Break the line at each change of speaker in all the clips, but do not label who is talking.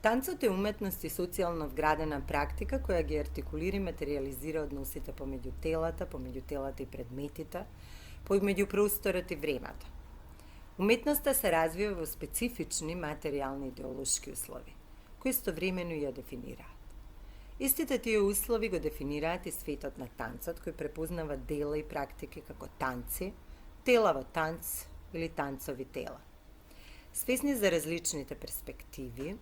Танцот е уметност и социјално вградена практика која ги артикулира и материализира односите помеѓу телата и предметите, помеѓу просторот и времето. Уметноста се развива во специфични материјални идеолошки услови, кои истовремено ја дефинираат. Истите тие услови го дефинираат и светот на танцот, кој препознава дела и практики како танци, тела во танц или танцови тела. Свесни за различните перспективи,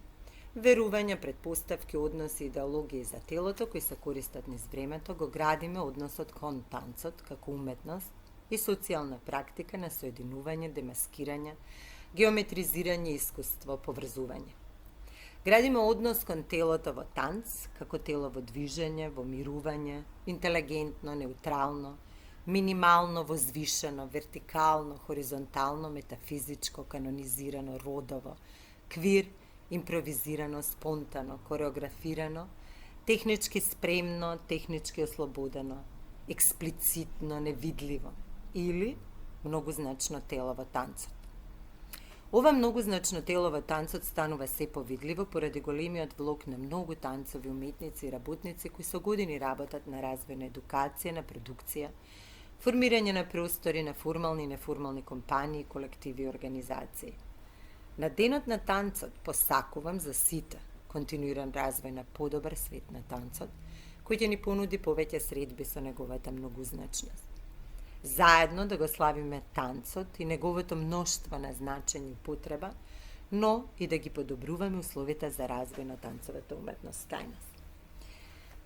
верувања, предпоставки, односи, идеологии за телото кои се користат низ времето, го градиме односот кон танцот како уметност и социјална практика на соединување, демаскирање, геометризирање, искуство, поврзување. Градиме однос кон телото во танц, како тело во движење, во мирување, интелигентно, неутрално, минимално, возвишено, вертикално, хоризонтално, метафизичко, канонизирано, родово, квир, импровизирано, спонтано, кореографирано, технички спремно, технички ослободено, експлицитно, невидливо или многозначно тело во танцот. Ова многозначно тело во танцот станува се повидливо поради големиот влог на многу танцови уметници и работници кои со години работат на развој на едукација, на продукција, формирање на простори на формални и неформални компании, колективи и организации. На денот на танцот посакувам за сите континуиран развој на подобар свет на танцот, кој ќе ни понуди повеќе средби со неговата многозначност. Заедно да го славиме танцот и неговото мноштво на значење и потреба, но и да ги подобруваме условите за развој на танцовата уметност кај нас.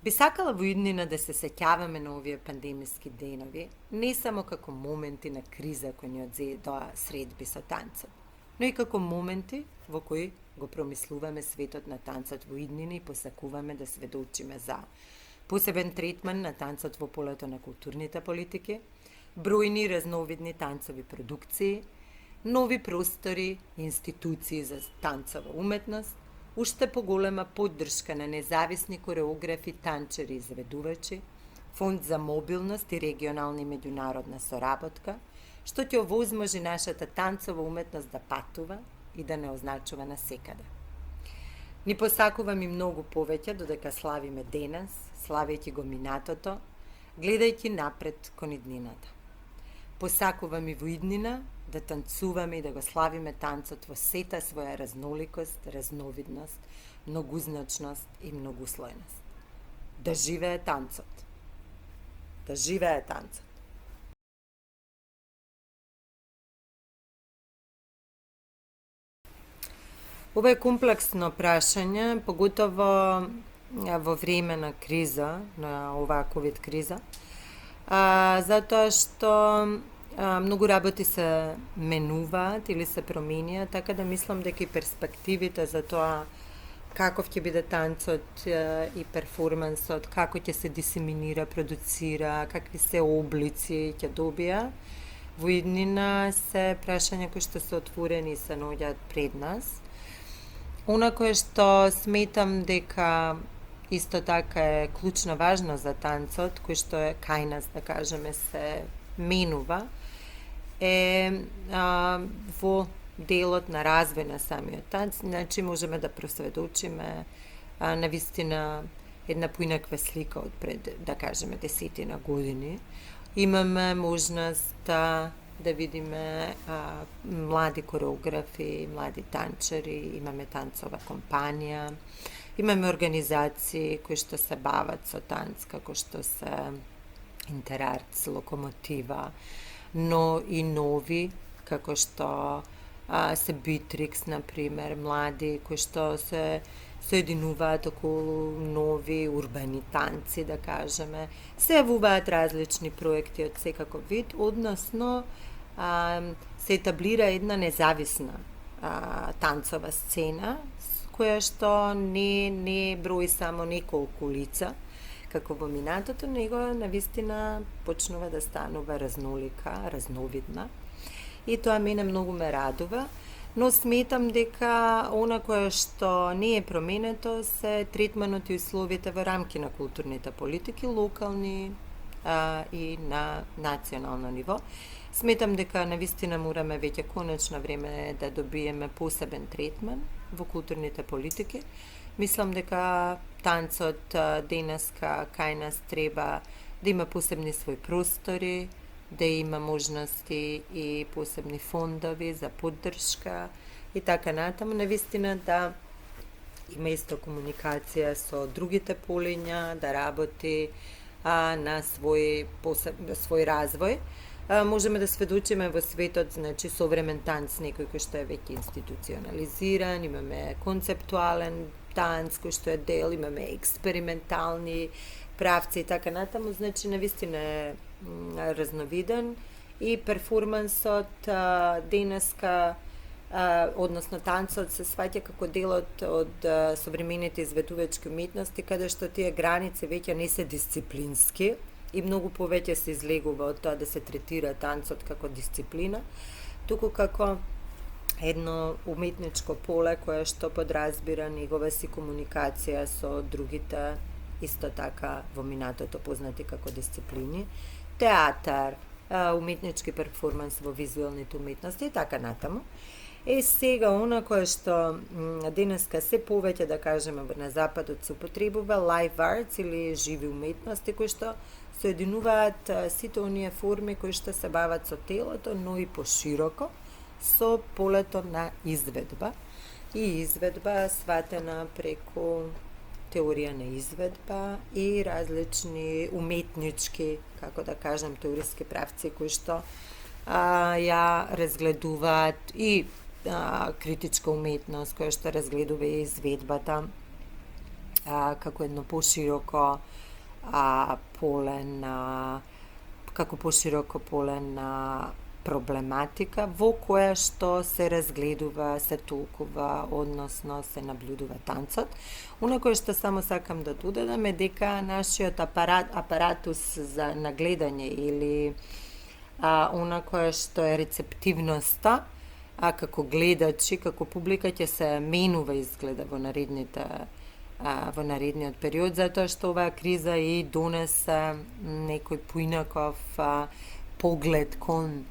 Би сакала во иднина да се сеќаваме на овие пандемиски денови, не само како моменти на криза кои ни одзедоа средби со танцот, но и како моменти во кои го промислуваме светот на танцот во иднина и посакуваме да сведочиме за посебен третман на танцот во полето на културните политики, бројни разновидни танцови продукции, нови простори и институции за танцова уметност, уште поголема поддршка на независни кореографи, танчери и изведувачи, фонд за мобилност и регионална и меѓународна соработка, што ќе овозможи нашата танцова уметност да патува и да не означува насекаде. Ни посакувам и многу повеќе додека славиме денес, славејќи го минатото, гледајќи напред кон иднината. Посакувам и во иднина да танцуваме и да го славиме танцот во сета своја разноликост, разновидност, многузначност и многуслојност. Да живее танцот! Да живее танцот! Ова е комплексно прашање, поготово во време на криза, на оваа ковид криза, затоа што многу работи се менуваат или се променија, така да мислам дека и перспективите за тоа каков ќе биде танцот и перформансот, како ќе се дисеминира, продуцира, какви се облици ќе добија, во иднина се прашања кои што се отворени и се наоѓаат пред нас. Она кое што сметам дека исто така е клучно важно за танцот, кој што е кај нас, да кажеме, се менува, е во делот на развој на самиот танц. Значи, можеме да просведочиме навистина една поинаква слика од пред, да кажеме, 10 години. Имаме можност да видиме млади кореографи, млади танчери, имаме танцова компанија, имаме организации кои што се бават со танц, како што се Интерартс, Локомотива, но и нови, како што се Битрикс, например, млади кои што се соединуваат околу нови урбани танци, да кажеме. Се јавуваат различни проекти од секаков вид, односно се етаблира една независна танцова сцена, која што не брои само неколку лица, како во минатото, него навистина почнува да станува разнолика, разновидна. И тоа мене многу ме радува, но сметам дека она кое што не е променето се третманот и условите во рамки на културните политики, локални и на национално ниво. Сметам дека навистина мораме веќе конечно време да добиеме посебен третман во културните политики. Мислам дека танцот денеска кај нас треба да има посебни своји простори, да има можности и посебни фондови за поддршка и така натаму. Навистина да има исто комуникација со другите полиња, да работи на свој развој. Можеме да сведочиме во светот, значи, современ танц, некој кој што е веќе институционализиран, имаме концептуален танц кој што е дел, имаме експериментални правци и така натаму, значи навистина е разновиден и перформансот денеска, односно танцот се сваќа како делот од современите изведувачки уметности, каде што тие граници веќе не се дисциплински и многу повеќе се излегува од тоа да се третира танцот како дисциплина, туку како едно уметничко поле кое што подразбира негова си комуникација со другите, исто така во минатото познати како дисциплини, театар, уметнички перформанс во визуелните уметности и така натаму. Сега, она кое што денеска се повеќе, да кажеме, на Западот се употребува, live arts или живи уметности, кои што соединуваат сите оние форми кои што се бават со телото, но и пошироко, со полето на изведба. И изведба сватена преку теорија на изведба и различни уметнички, како да кажем, теориски правци кои што ја разгледуваат и критичка уметност која што разгледува и изведбата како едно пошироко поле на проблематика во која што се разгледува, се толкува, односно се наблюдува танцот. Оно кое што само сакам да додадам е дека нашиот апаратус за нагледање или она кое што е рецептивноста, како гледачи, како публика ќе се менува изгледа во наредниот период, затоа што оваа криза и донесе некој поинаков поглед кон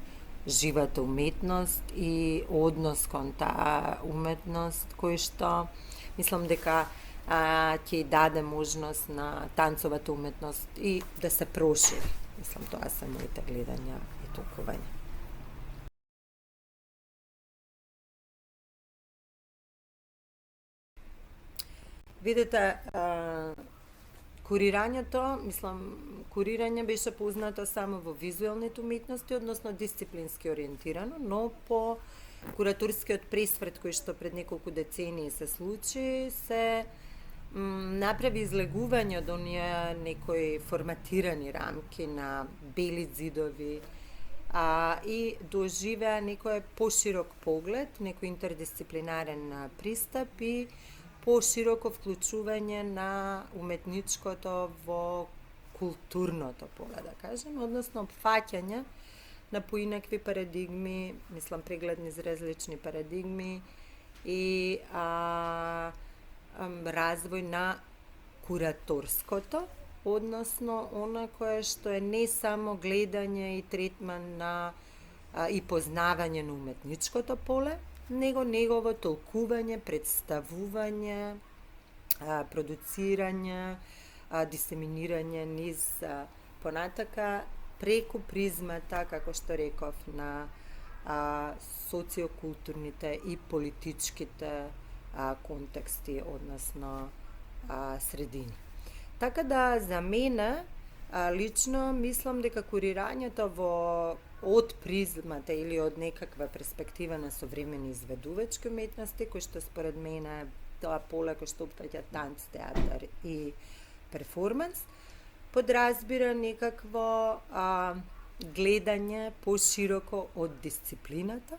живата уметност и однос кон таа уметност, кој што мислам дека ќе даде можност на танцовата уметност и да се прошири. Мислам, тоа се моите гледања и толкувања. Видете, курирање беше познато само во визуелните уметности, односно дисциплински ориентирано, но по кураторскиот пресврт кој што пред неколку децении се случи, се направи излегување од оние некои форматирани рамки на бели зидови и доживеа некој поширок поглед, некој интердисциплинарен пристап и пошироко вклучување на уметничкото во културното поле, да кажем, односно опфаќање на поинакви парадигми, мислам преглед низ различни парадигми и развој на кураторското, односно она кое што е не само гледање и третман на и познавање на уметничкото поле, него негово толкување, представување, продуцирање, дисеминирање низ понатака преку призмата, како што реков, на социокултурните и политичките контексти, односно средини. Така да, за мене, лично, мислам дека курирањето од призмата или од некаква перспектива на современи изведувачки уметности, кој што според мене е тоа поле кој што опфаќа танц, театар и перформанс, подразбира некакво гледање пошироко од дисциплината,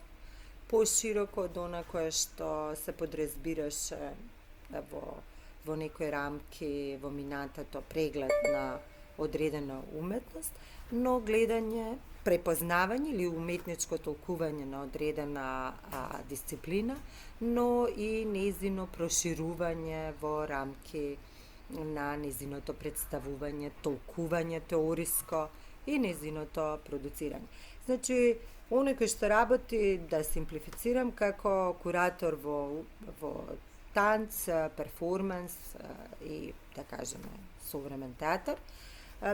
пошироко од она кое што се подразбираше во некои рамки во минатото, преглед на одредена уметност, но гледање, препознавање или уметничко толкување на одредена дисциплина, но и нејзино проширување во рамки на нејзиното представување, толкување теориско и нејзиното продуцирање. Значи, Оној кој што работи, да симплифицирам, како куратор во танц, перформанс и, да кажеме, современ театар,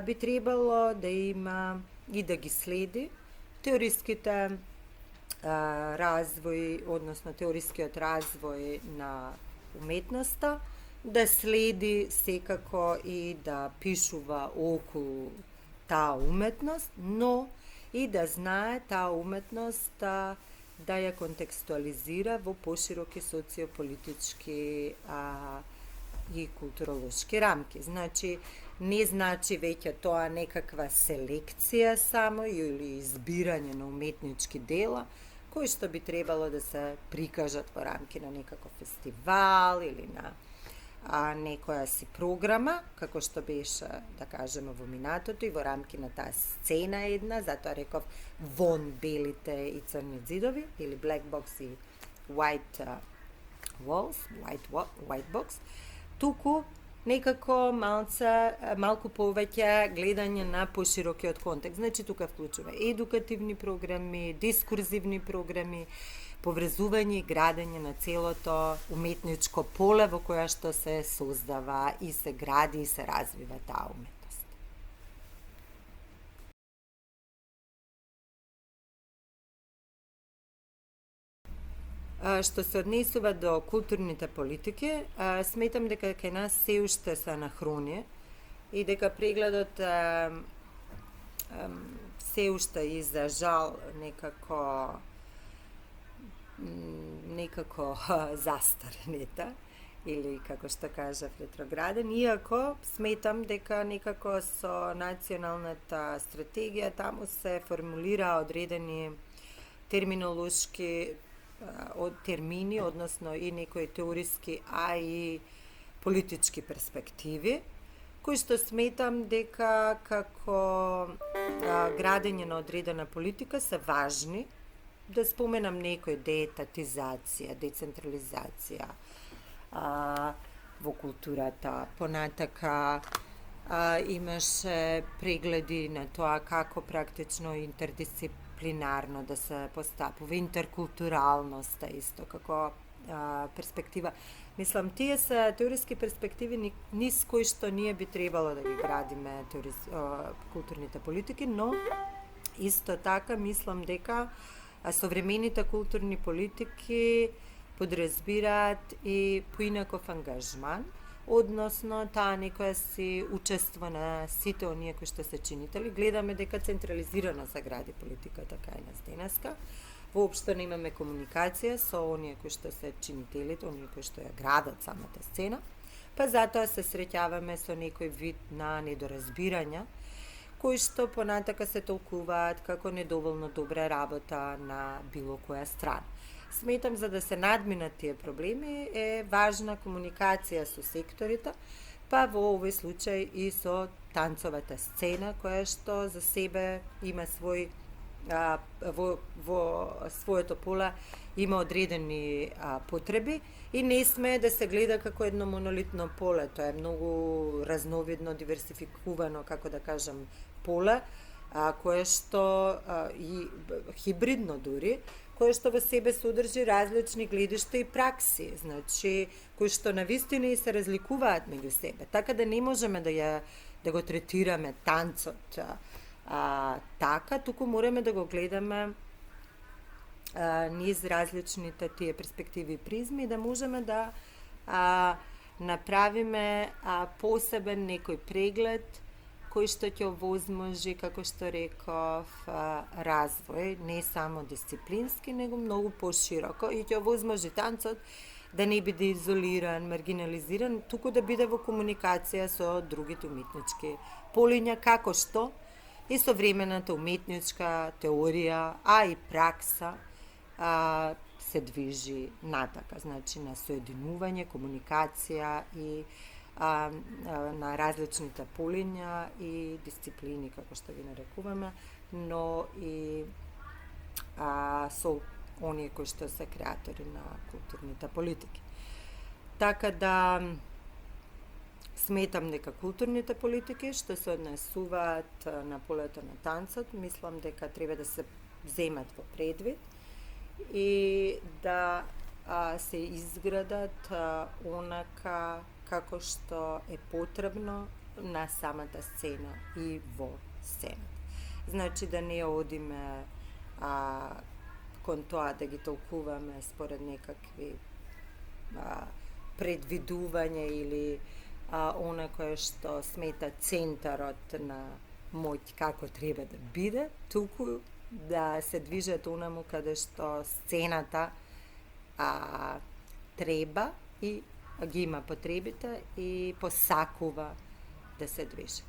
би требало да има и да ги следи теориските развој, односно теорискиот развој на уметноста, да следи секако и да пишува околу таа уметност, но и да знае таа уметност да ја контекстуализира во пошироки социополитички и културолошки рамки. Значи, не значи веќе тоа некаква селекција само или избирање на уметнички дела, кои што би требало да се прикажат во рамки на некаков фестивал или на некоја си програма, како што беше, да кажеме, во минатото и во рамки на таа сцена една, затоа реков вон белите и црни зидови, или black box и white walls, white box, туку некако малку повеќе гледање на поширокиот контекст. Значи, тука вклучува едукативни програми, дискурзивни програми, поврзување и градење на целото уметничко поле во која што се создава и се гради и се развива таа уметност. Што се однесува до културните политики, сметам дека кај нас се уште се анахрони и дека прегледот се уште и за жал некако застарен или како што кажав ретрограден, иако сметам дека некако со националната стратегија таму се формулира одредени терминолошки термини, односно и некои теориски, а и политички перспективи, кои што сметам дека како градење на одредена политика се важни. Да споменам некои: деетатизација, децентрализација во културата. Понатака имаше прегледи на тоа како практично интердисциплинарно да се постапува, интеркултуралноста исто како перспектива. Мислам, тие се теориски перспективи низ кои што ние би требало да ги градиме културните политики, но исто така мислам дека современите културни политики подразбираат и поинаков ангажман, односно таа некоја си учество на сите оние кои што се чинители. Гледаме дека централизирано се гради политиката кај нас денеска. Воопшто немаме комуникација со оние кои што се чинителите, оние кои што ја градат самата сцена, па затоа се среќаваме со некој вид на недоразбирања, кои што понатака се толкуваат како недоволно добра работа на било која страна. Сметам, за да се надминат тие проблеми е важна комуникација со секторите, па во овој случај и со танцовата сцена, која што за себе има во своето поле има одредени потреби и не сме да се гледа како едно монолитно поле. Тоа е многу разновидно, диверсификувано, како да кажам, поле, кое што и хибридно дури, кое што во себе содржи различни гледишта и пракси, значи кои што навистина и се разликуваат меѓу себе. Така да не можеме да го третираме танцот така, туку мораме да го гледаме низ различните тие перспективи и призми, да можеме да направиме посебен некој преглед кој што ќе овозможи, како што реков, развој, не само дисциплински, него многу пошироко, и ќе овозможи танцот да не биде изолиран, маргинализиран, туку да биде во комуникација со другите уметнички полиња, како што и современата уметничка теорија, а и пракса се движи натака, значи на соединување, комуникација и на различните полиња и дисциплини, како што ги нарекуваме, но и со оние кои што се креатори на културните политики. Така да сметам дека културните политики што се однесуваат на полето на танцот, мислам дека треба да се вземат во предвид и да се изградат онака како што е потребно на самата сцена и во сцената. Значи да не одиме кон тоа да ги толкуваме според некакви предвидување или она кое што смета центарот на моќ како треба да биде, туку да се движат онаму каде што сцената треба и ги има потребите и посакува да се движи.